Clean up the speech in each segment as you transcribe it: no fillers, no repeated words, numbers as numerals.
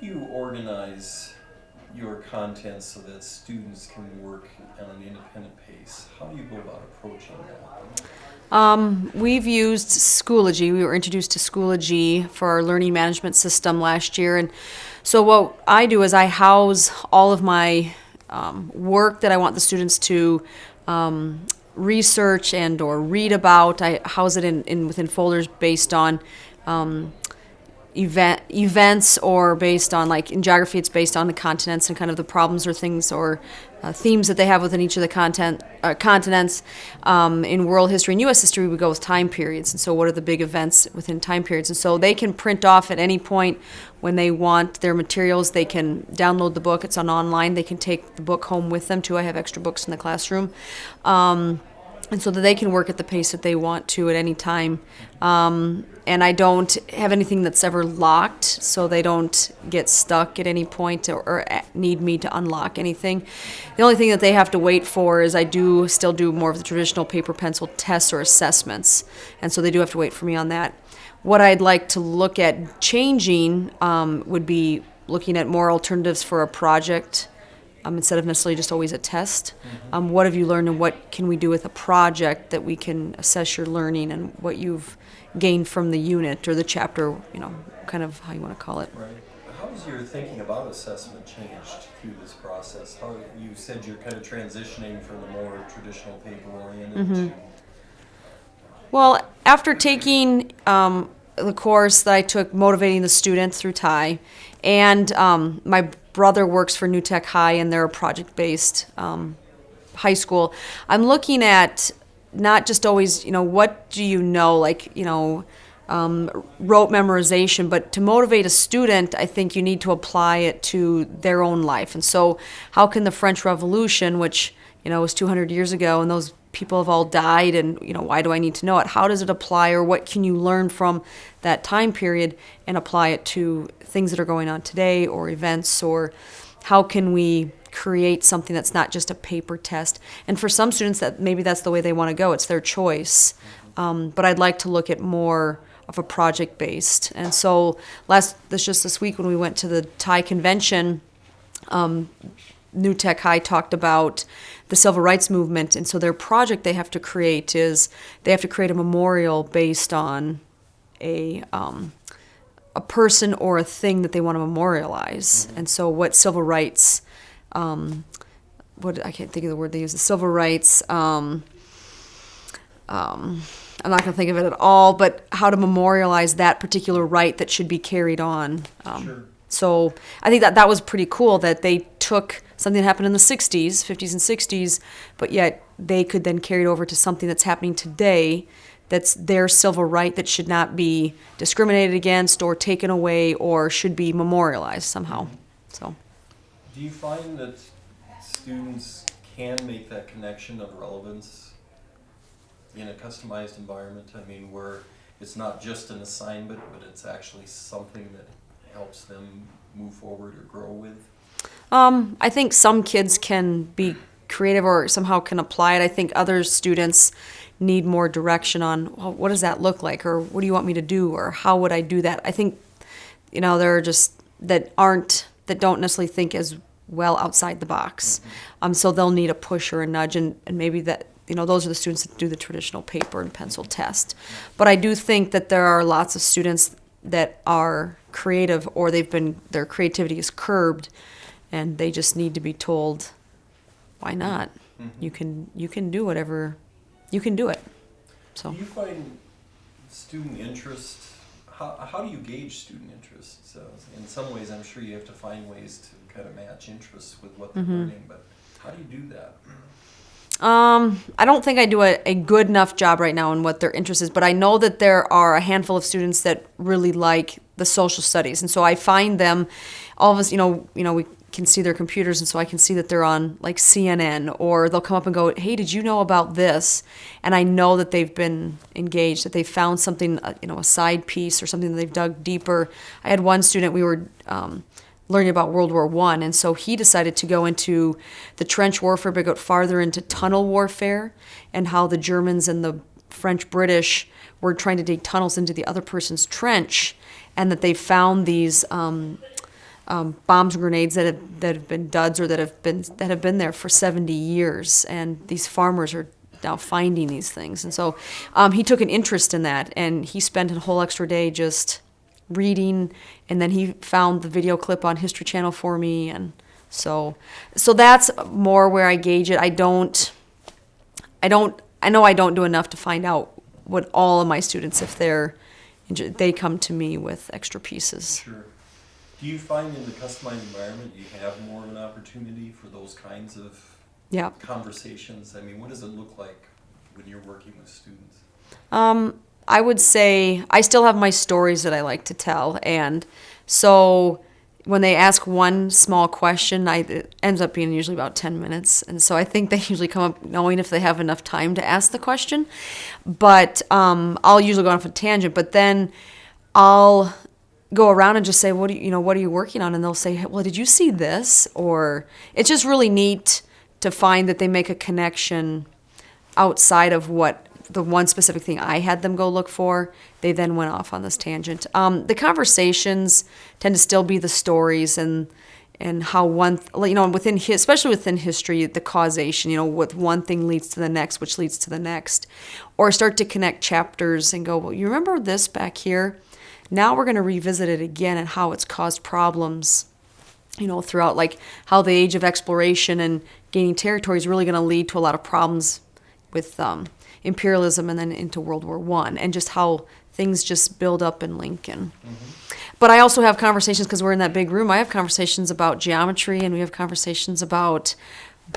You organize your content so that students can work on an independent pace. How do you go about approaching that? We've used Schoology. We were introduced to Schoology for our learning management system last year. And so what I do is I house all of my work that I want the students to research and or read about. I house it in within folders based on events, or based on, like in geography it's based on the continents and kind of the problems or things or themes that they have within each of the continents. In world history and U.S. history we go with time periods, and so what are the big events within time periods, and so they can print off at any point when they want their materials. They can download the book. It's on online. They can take the book home with them too. I have extra books in the classroom. And so that they can work at the pace that they want to at any time. And I don't have anything that's ever locked, so they don't get stuck at any point or need me to unlock anything. The only thing that they have to wait for is I do still do more of the traditional paper pencil tests or assessments, and so they do have to wait for me on that. What I'd like to look at changing would be looking at more alternatives for a project, instead of necessarily just always a test. What have you learned, and what can we do with a project that we can assess your learning and what you've gained from the unit or the chapter, kind of how you want to call it. Right. How has your thinking about assessment changed through this process? How you said you're kind of transitioning from the more traditional paper oriented to Well, after taking the course that I took, motivating the student through TIE, and my brother works for New Tech High, and they're a project-based high school. I'm looking at not just always, what do you know, like, rote memorization, but to motivate a student, I think you need to apply it to their own life. And so how can the French Revolution, which, was 200 years ago, and those people have all died, and, why do I need to know it? How does it apply, or what can you learn from that time period and apply it to things that are going on today, or events, or how can we create something that's not just a paper test? And for some students, that maybe that's the way they want to go. It's their choice. But I'd like to look at more of a project-based. And so this week when we went to the Thai convention, New Tech High talked about the civil rights movement, and so their project they have to create is they have to create a memorial based on a person or a thing that they want to memorialize. And so what civil rights, what I can't think of the word they use, the civil rights. I'm not going to think of it at all, but how to memorialize that particular right that should be carried on. Sure. So I think that was pretty cool that they took something that happened in the 60s, 50s and 60s, but yet they could then carry it over to something that's happening today that's their civil right that should not be discriminated against or taken away or should be memorialized somehow. So, Do you find that students can make that connection of relevance in a customized environment? I mean, where it's not just an assignment, but it's actually something that helps them move forward or grow with? I think some kids can be creative or somehow can apply it. I think other students need more direction on, well, what does that look like, or what do you want me to do, or how would I do that? I think, there are just that don't necessarily think as well outside the box. So they'll need a push or a nudge, and maybe that, those are the students that do the traditional paper and pencil test. But I do think that there are lots of students that are creative, or their creativity is curbed, and they just need to be told, why not? You can do whatever, you can do it. So Do you find student interest, how do you gauge student interest? So in some ways, I'm sure you have to find ways to kind of match interests with what they're learning, but how do you do that? I don't think I do a good enough job right now in what their interest is, but I know that there are a handful of students that really like the social studies, and so I find them, all of us, we can see their computers, and so I can see that they're on like CNN, or they'll come up and go, hey, did you know about this? And I know that they've been engaged, that they found something, a side piece or something that they've dug deeper. I had one student, we were learning about World War I, and so he decided to go into the trench warfare, but go farther into tunnel warfare, and how the Germans and the French British were trying to dig tunnels into the other person's trench, and that they found these bombs and grenades that have been duds or that have been there for 70 years, and these farmers are now finding these things. And so he took an interest in that, and he spent a whole extra day just reading, and then he found the video clip on History Channel for me, and so that's more where I gauge it. I know I don't do enough to find out what all of my students, if they come to me with extra pieces. Sure. Do you find in the customized environment you have more of an opportunity for those kinds of Yeah. conversations? I mean, what does it look like when you're working with students? I would say I still have my stories that I like to tell, and so when they ask one small question, it ends up being usually about 10 minutes, and so I think they usually come up knowing if they have enough time to ask the question. But I'll usually go off a tangent, but then I'll go around and just say, what are you working on? And they'll say, well, did you see this? Or it's just really neat to find that they make a connection outside of what the one specific thing I had them go look for. They then went off on this tangent. The conversations tend to still be the stories and how especially within history, the causation, what one thing leads to the next, which leads to the next, or start to connect chapters and go, well, you remember this back here? Now we're going to revisit it again and how it's caused problems, throughout, like how the age of exploration and gaining territory is really going to lead to a lot of problems with imperialism and then into World War I, and just how things just build up and link. And But I also have conversations, because we're in that big room, I have conversations about geometry, and we have conversations about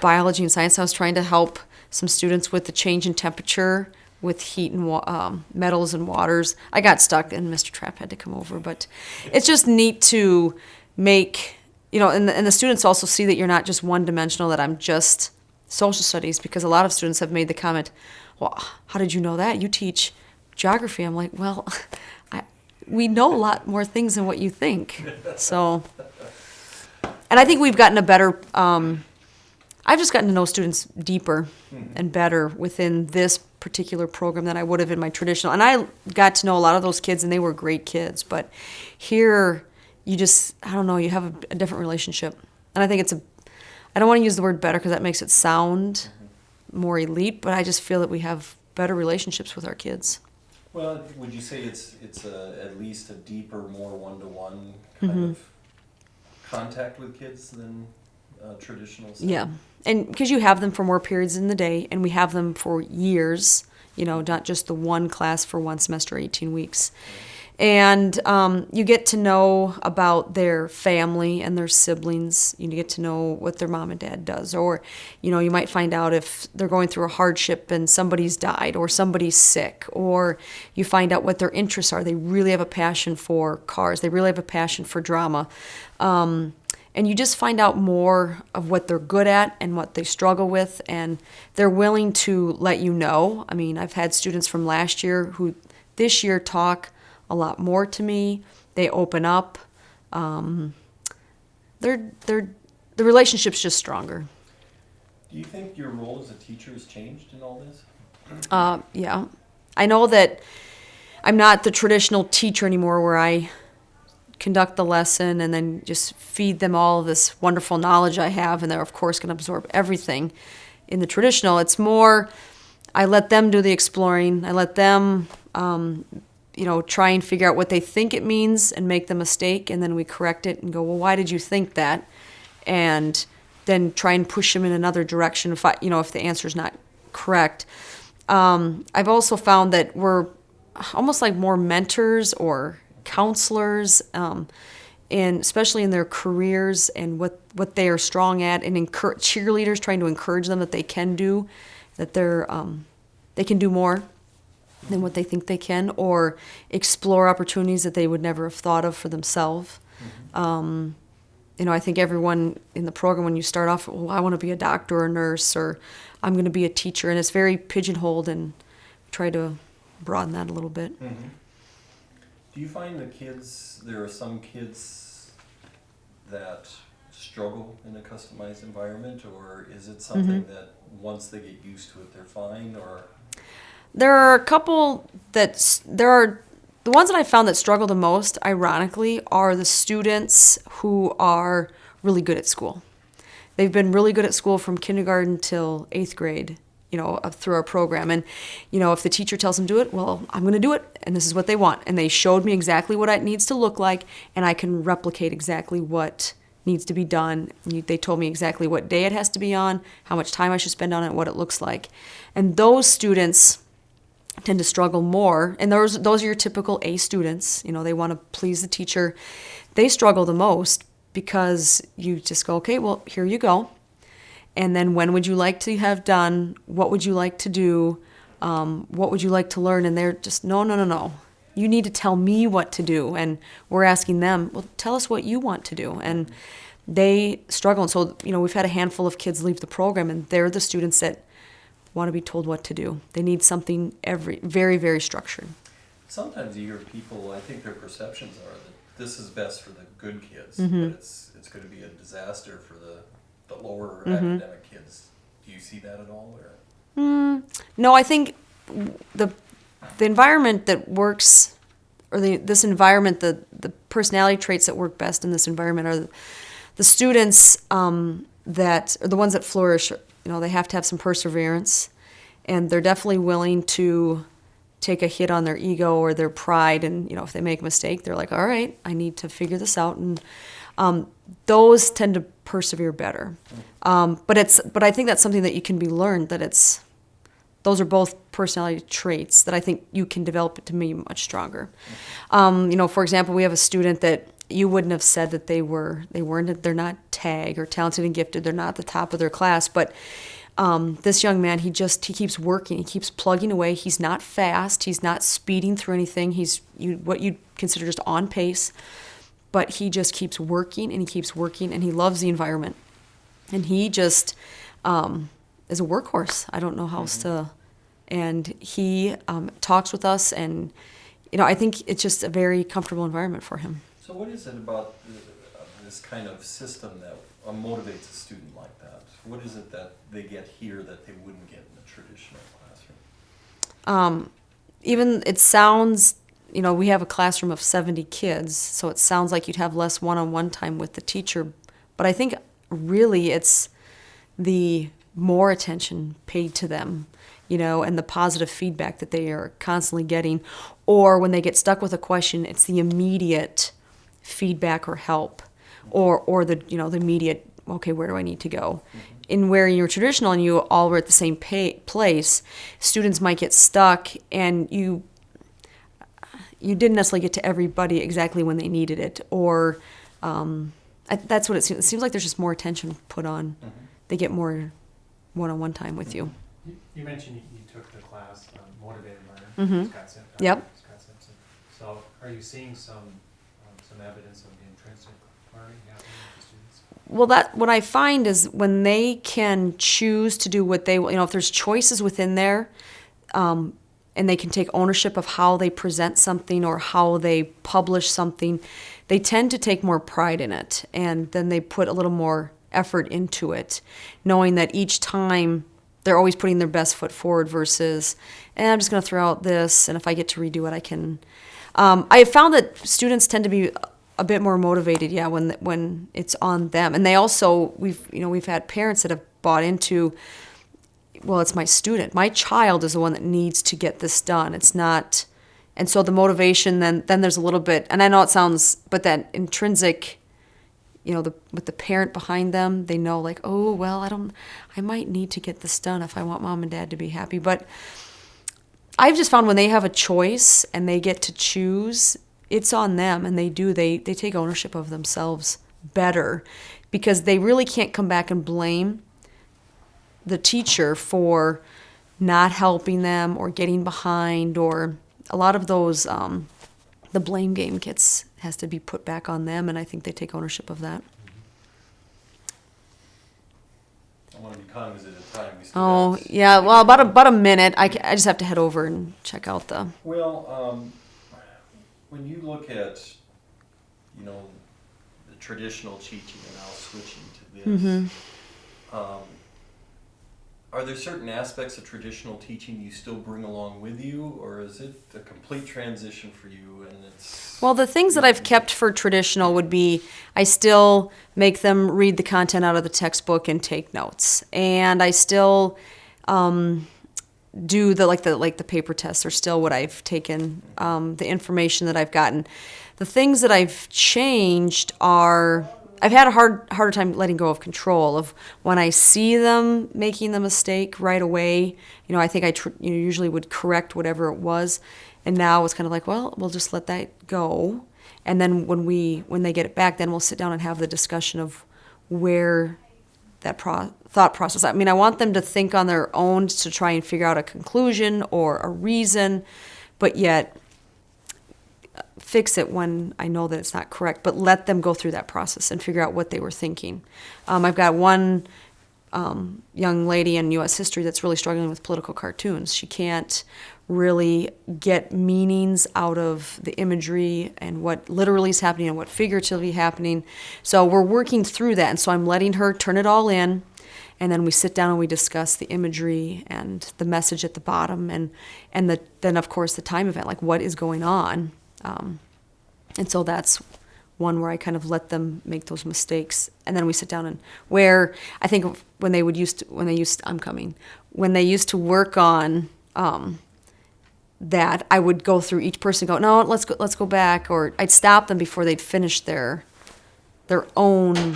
biology and science. I was trying to help some students with the change in temperature with heat and metals and waters. I got stuck, and Mr. Trapp had to come over. But it's just neat to make, and the students also see that you're not just one-dimensional, that I'm just social studies, because a lot of students have made the comment, well, how did you know that? You teach geography. I'm like, well, we know a lot more things than what you think. So, and I think we've gotten a better, I've just gotten to know students deeper and better within this particular program than I would have in my traditional. And I got to know a lot of those kids, and they were great kids. But here, you just, I don't know, you have a different relationship. And I think I don't want to use the word better because that makes it sound more elite, but I just feel that we have better relationships with our kids. Well, would you say it's at least a deeper, more one-to-one kind of contact with kids than traditional stuff? Yeah, and because you have them for more periods in the day, and we have them for years, not just the one class for one semester, 18 weeks. And you get to know about their family and their siblings. You get to know what their mom and dad does. Or, you might find out if they're going through a hardship and somebody's died or somebody's sick. Or you find out what their interests are. They really have a passion for cars. They really have a passion for drama. And you just find out more of what they're good at and what they struggle with. And they're willing to let you know. I mean, I've had students from last year who this year talk a lot more to me. They open up. The relationship's just stronger. Do you think your role as a teacher has changed in all this? Yeah. I know that I'm not the traditional teacher anymore where I conduct the lesson and then just feed them all this wonderful knowledge I have, and they're, of course, going to absorb everything. In the traditional, it's more I let them do the exploring. I let them try and figure out what they think it means and make the mistake, and then we correct it and go, well, why did you think that? And then try and push them in another direction if the answer's not correct. I've also found that we're almost like more mentors or counselors, and especially in their careers and what they are strong at, and cheerleaders, trying to encourage them that they can do more than what they think they can, or explore opportunities that they would never have thought of for themselves. I think everyone in the program, when you start off, well, I want to be a doctor or a nurse, or I'm going to be a teacher, and it's very pigeonholed, and try to broaden that a little bit. Mm-hmm. Do you find there are some kids that struggle in a customized environment, or is it something that once they get used to it, they're fine, or? There are a couple there are the ones that I found that struggle the most, ironically, are the students who are really good at school. They've been really good at school from kindergarten till 8th grade, up through our program. And, if the teacher tells them to do it, well, I'm going to do it, and this is what they want. And they showed me exactly what it needs to look like, and I can replicate exactly what needs to be done. They told me exactly what day it has to be on, how much time I should spend on it, what it looks like. And those students tend to struggle more. And those are your typical A students. They want to please the teacher. They struggle the most because you just go, okay, well, here you go. And then when would you like to have done? What would you like to do? What would you like to learn? And they're just, no. You need to tell me what to do. And we're asking them, well, tell us what you want to do. And they struggle. And so, we've had a handful of kids leave the program, and they're the students that want to be told what to do. They need something very, very structured. Sometimes you hear people, I think their perceptions are that this is best for the good kids, Mm-hmm. but it's going to be a disaster for the lower academic kids. Do you see that at all? Or? No, I think the environment that works, or this environment, the personality traits that work best in this environment are the students that are the ones that flourish. They have to have some perseverance, and they're definitely willing to take a hit on their ego or their pride. And, if they make a mistake, they're like, all right, I need to figure this out. And those tend to persevere better. But I think that's something that you can be learned, those are both personality traits that I think you can develop to be much stronger. For example, we have a student that you wouldn't have said that they're not tag or talented and gifted. They're not the top of their class, but this young man, he keeps working. He keeps plugging away. He's not fast. He's not speeding through anything. He's what you'd consider just on pace, but he just keeps working and he keeps working, and he loves the environment. And he just is a workhorse. I don't know how else to. And he talks with us, and I think it's just a very comfortable environment for him. So what is it about this kind of system that motivates a student like that? What is it that they get here that they wouldn't get in a traditional classroom? Even it sounds, we have a classroom of 70 kids, so it sounds like you'd have less one-on-one time with the teacher. But I think really it's the more attention paid to them, and the positive feedback that they are constantly getting. Or when they get stuck with a question, it's the immediate feedback or help, or the the immediate, okay, where do I need to go? In where you're traditional and you all were at the same place, students might get stuck, and you didn't necessarily get to everybody exactly when they needed it. Or that's what it seems. It seems like there's just more attention put on. They get more one-on-one time with you. You mentioned you took the class Motivated Learner. Scott Simpson. Yep. Scott Simpson. So are you seeing some evidence of the intrinsic learning happening with the students? Well, what I find is when they can choose to do what they, if there's choices within there, and they can take ownership of how they present something or how they publish something, they tend to take more pride in it, and then they put a little more effort into it, knowing that each time they're always putting their best foot forward versus, I'm just going to throw out this, and if I get to redo it, I can. I have found that students tend to be a bit more motivated, when it's on them, and they also we've had parents that have bought into, well, it's my student, my child is the one that needs to get this done. It's not, and so the motivation then there's a little bit, and I know it sounds, but that intrinsic, with the parent behind them, they know like, oh well, I might need to get this done if I want mom and dad to be happy. But I've just found when they have a choice and they get to choose, it's on them, and they take ownership of themselves better, because they really can't come back and blame the teacher for not helping them or getting behind, or a lot of those the blame game has to be put back on them, and I think they take ownership of that. I want to be cognizant of time. Oh, yeah, well, about a minute. I just have to head over and check out the... Well, when you look at, the traditional teaching and now switching to this, Are there certain aspects of traditional teaching you still bring along with you, or is it a complete transition for you and it's... Well, the things that I've kept for traditional would be I still make them read the content out of the textbook and take notes, and I still do the paper tests are still what I've taken, the information that I've gotten. The things that I've changed are I've had a harder time letting go of control of when I see them making the mistake right away. You know, I think usually would correct whatever it was, and now it's kind of like, well, we'll just let that go, and then when they get it back, then we'll sit down and have the discussion of where that thought process. I mean, I want them to think on their own to try and figure out a conclusion or a reason, but yet fix it when I know that it's not correct, but let them go through that process and figure out what they were thinking. I've got one young lady in U.S. history that's really struggling with political cartoons. She can't really get meanings out of the imagery and what literally is happening and what figuratively is happening. So we're working through that, and so I'm letting her turn it all in, and then we sit down and we discuss the imagery and the message at the bottom, and then of course the time event, like what is going on. And so that's one where I kind of let them make those mistakes, and then we sit down and where I think when they used to work on that, I would go through each person, and go, no, let's go back, or I'd stop them before they'd finish their own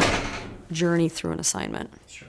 journey through an assignment. Sure.